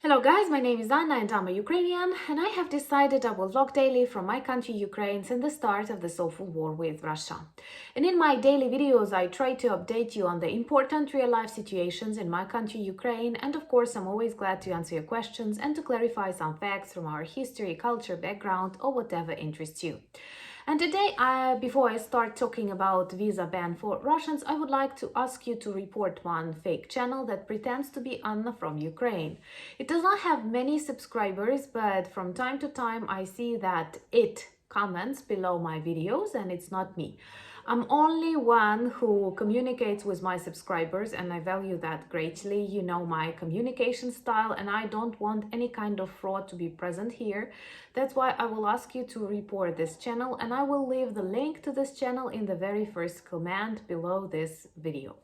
Hello guys, my name is Anna and I'm a Ukrainian, and I have decided I will vlog daily from my country Ukraine since the start of this awful war with Russia. And in my daily videos I try to update you on the important real-life situations in my country Ukraine, and of course I'm always glad to answer your questions and to clarify some facts from our history, culture, background or whatever interests you. And today, before I start talking about visa ban for Russians, I would like to ask you to report one fake channel that pretends to be Anna from Ukraine. It does not have many subscribers, but from time to time I see that it comments below my videos and it's not me. I'm only one who communicates with my subscribers and I value that greatly. You know my communication style and I don't want any kind of fraud to be present here. That's why I will ask you to report this channel, and I will leave the link to this channel in the very first comment below this video.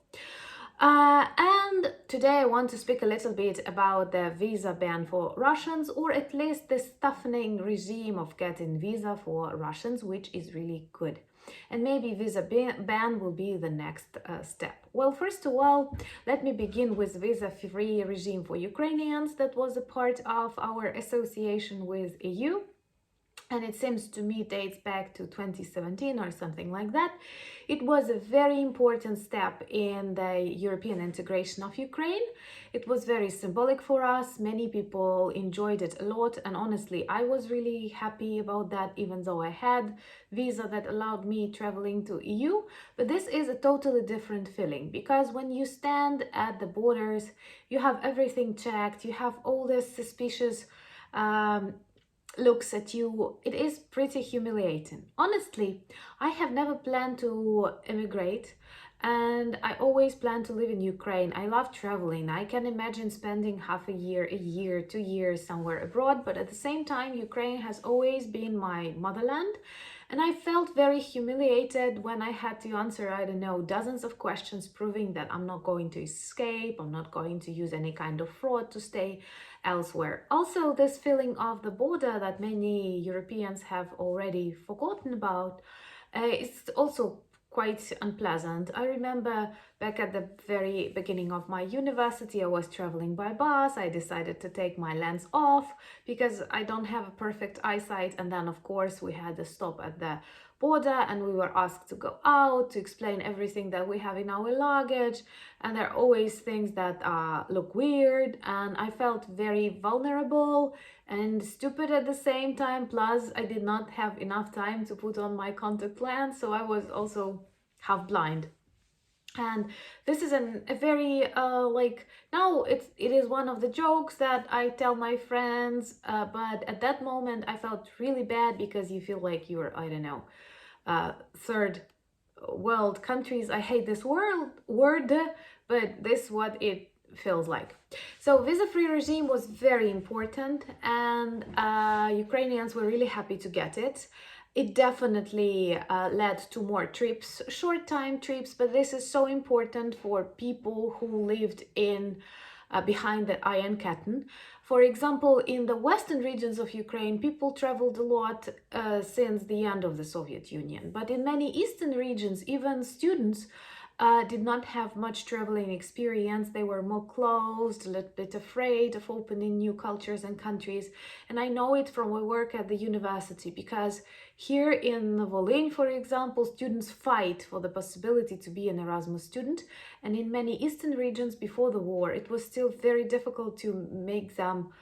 And today I want to speak a little bit about the visa ban for Russians, or at least this toughening regime of getting visa for Russians, which is really good. And maybe visa ban will be the next step. Well, first of all, let me begin with visa-free regime for Ukrainians that was a part of our association with EU. And it seems to me dates back to 2017 or something like that. It was a very important step in the European integration of Ukraine. It was very symbolic for us. Many people enjoyed it a lot, and honestly, I was really happy about that, even though I had visa that allowed me traveling to EU. But this is a totally different feeling, because when you stand at the borders, you have everything checked, you have all this suspicious looks at you. It is pretty humiliating. Honestly, I have never planned to immigrate, and I always plan to live in Ukraine. I love traveling. I can imagine spending half a year, 2 years somewhere abroad, but at the same time, Ukraine has always been my motherland. And I felt very humiliated when I had to answer, I don't know, dozens of questions proving that I'm not going to escape, I'm not going to use any kind of fraud to stay elsewhere. Also, this feeling of the border that many Europeans have already forgotten about is also quite unpleasant. I remember back at the very beginning of my university, I was traveling by bus. I decided to take my lens off because I don't have a perfect eyesight. And then, of course, we had a stop at the border and we were asked to go out to explain everything that we have in our luggage. And there are always things that look weird. And I felt very vulnerable and stupid at the same time. Plus, I did not have enough time to put on my contact lens, so I was also half blind. And this is a very now it is one of the jokes that I tell my friends, but at that moment I felt really bad because you feel like you're, I don't know, third world countries. I hate this word, but this is what it feels like. So visa-free regime was very important, and Ukrainians were really happy to get it. It definitely led to more trips, short-time trips, but this is so important for people who lived in behind the Iron Curtain. For example, in the western regions of Ukraine, people traveled a lot since the end of the Soviet Union. But in many eastern regions, even students did not have much traveling experience. They were more closed, a little bit afraid of opening new cultures and countries. And I know it from my work at the university, because here in Volyn, for example, students fight for the possibility to be an Erasmus student. And in many eastern regions before the war, it was still very difficult to make them,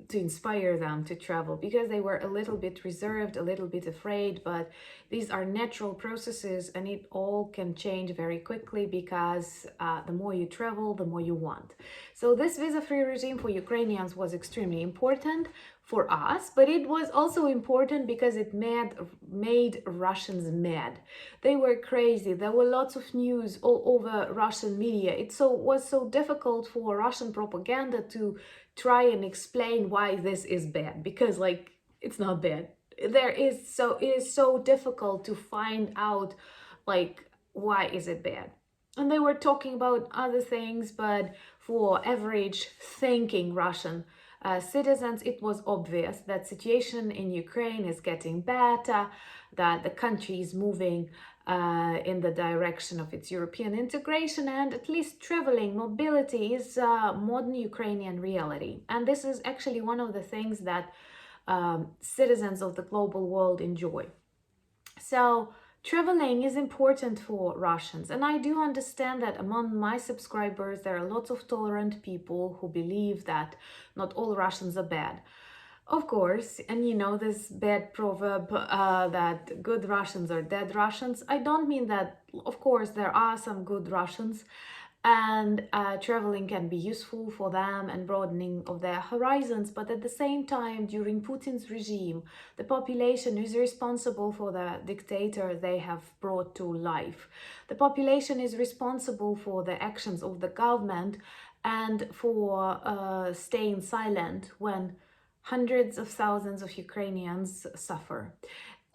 to inspire them to travel, because they were a little bit reserved, a little bit afraid. But these are natural processes and it all can change very quickly, because the more you travel, the more you want. So this visa-free regime for Ukrainians was extremely important for us, but it was also important because it made Russians mad. They were crazy. There were lots of news all over Russian media. It was so difficult for Russian propaganda to try and explain why this is bad, because it's not bad. It is so difficult to find out why is it bad. And they were talking about other things, but for average thinking Russian citizens, it was obvious that situation in Ukraine is getting better, that the country is moving in the direction of its European integration, and at least traveling, mobility is modern Ukrainian reality. And this is actually one of the things that citizens of the global world enjoy. So traveling is important for Russians, and I do understand that among my subscribers there are lots of tolerant people who believe that not all Russians are bad. Of course, and you know this bad proverb that good Russians are dead Russians. I don't mean that. Of course, there are some good Russians, and traveling can be useful for them and broadening of their horizons. But at the same time, during Putin's regime, the population is responsible for the dictator they have brought to life. The population is responsible for the actions of the government and for staying silent when hundreds of thousands of Ukrainians suffer.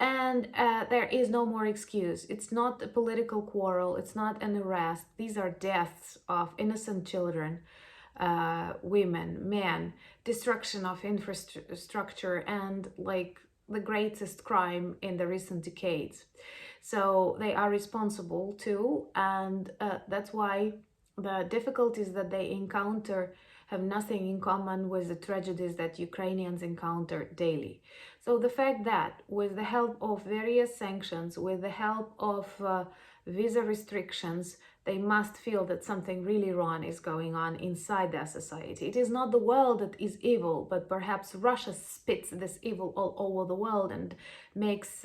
And there is no more excuse. It's not a political quarrel. It's not an arrest. These are deaths of innocent children, women, men, destruction of infrastructure, and like the greatest crime in the recent decades. So they are responsible too, and that's why the difficulties that they encounter have nothing in common with the tragedies that Ukrainians encounter daily. So the fact that with the help of various sanctions, with the help of visa restrictions, they must feel that something really wrong is going on inside their society. It is not the world that is evil, but perhaps Russia spits this evil all over the world and makes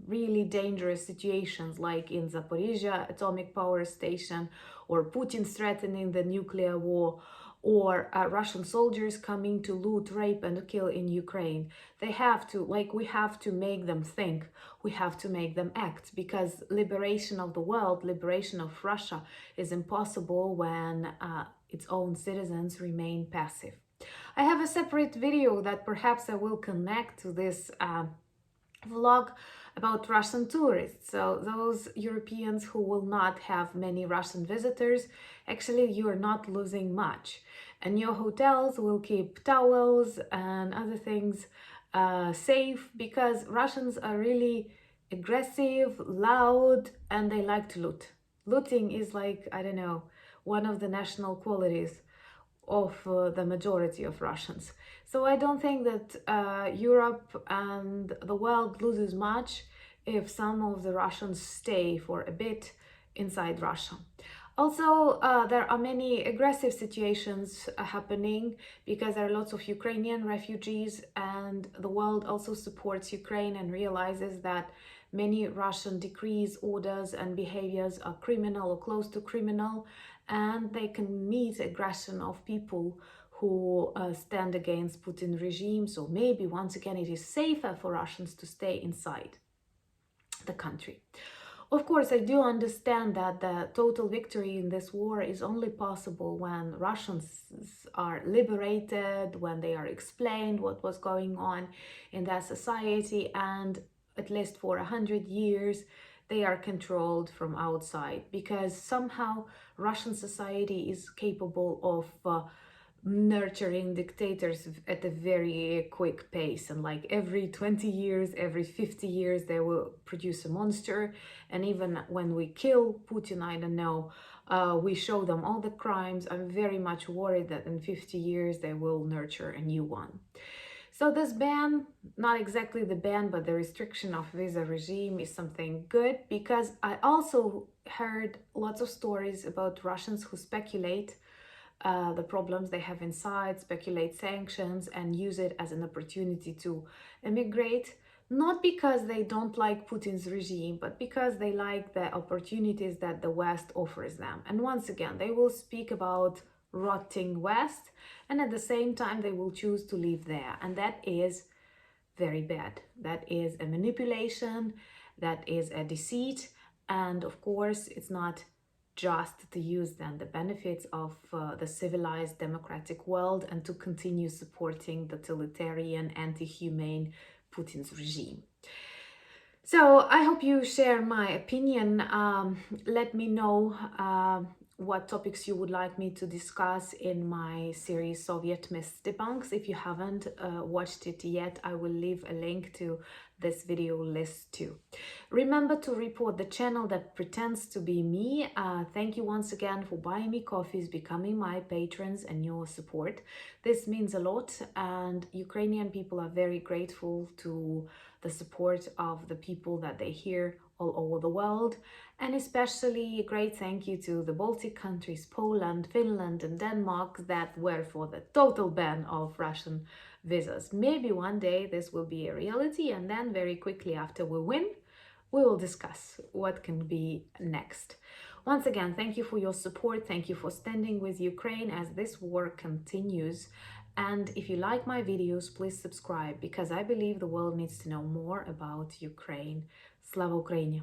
really dangerous situations like in Zaporizhia atomic power station, or Putin threatening the nuclear war, or Russian soldiers coming to loot, rape, and kill in Ukraine. They have to, like, we have to make them think, we have to make them act, because liberation of the world, liberation of Russia is impossible when its own citizens remain passive. I have a separate video that perhaps I will connect to this vlog about Russian tourists. So those Europeans who will not have many Russian visitors, actually you are not losing much. And your hotels will keep towels and other things safe, because Russians are really aggressive, loud, and they like to loot. Looting is like, I don't know, one of the national qualities of the majority of Russians. So I don't think that Europe and the world loses much if some of the Russians stay for a bit inside Russia. Also, there are many aggressive situations happening because there are lots of Ukrainian refugees, and the world also supports Ukraine and realizes that many Russian decrees, orders, and behaviors are criminal or close to criminal, and they can meet aggression of people who stand against Putin regime. So maybe once again it is safer for Russians to stay inside the country. Of course, I do understand that the total victory in this war is only possible when Russians are liberated, when they are explained what was going on in their society, and at least for 100 years they are controlled from outside, because somehow Russian society is capable of nurturing dictators at a very quick pace, and like every 20 years, every 50 years they will produce a monster. And even when we kill Putin, I don't know, we show them all the crimes. I'm very much worried that in 50 years they will nurture a new one. So this ban, not exactly the ban, but the restriction of visa regime is something good, because I also heard lots of stories about Russians who speculate the problems they have inside, speculate sanctions, and use it as an opportunity to emigrate, not because they don't like Putin's regime, but because they like the opportunities that the West offers them. And once again, they will speak about rotting West, and at the same time they will choose to live there, and that is very bad. That is a manipulation, that is a deceit, and of course it's not just to use then the benefits of the civilized democratic world and to continue supporting the totalitarian, anti-humane Putin's regime. So I hope you share my opinion. Let me know what topics you would like me to discuss in my series Soviet Myths Debunks. If you haven't watched it yet, I will leave a link to this video list too. Remember to report the channel that pretends to be me. Thank you once again for buying me coffees, becoming my patrons, and your support. This means a lot, and Ukrainian people are very grateful to the support of the people that they hear all over the world. And especially a great thank you to the Baltic countries, Poland, Finland, and Denmark, that were for the total ban of Russian visas. Maybe one day this will be a reality, and then very quickly after we win, we will discuss what can be next. Once again, thank you for your support. Thank you for standing with Ukraine as this war continues. And if you like my videos, please subscribe, because I believe the world needs to know more about Ukraine. Slava Ukraini!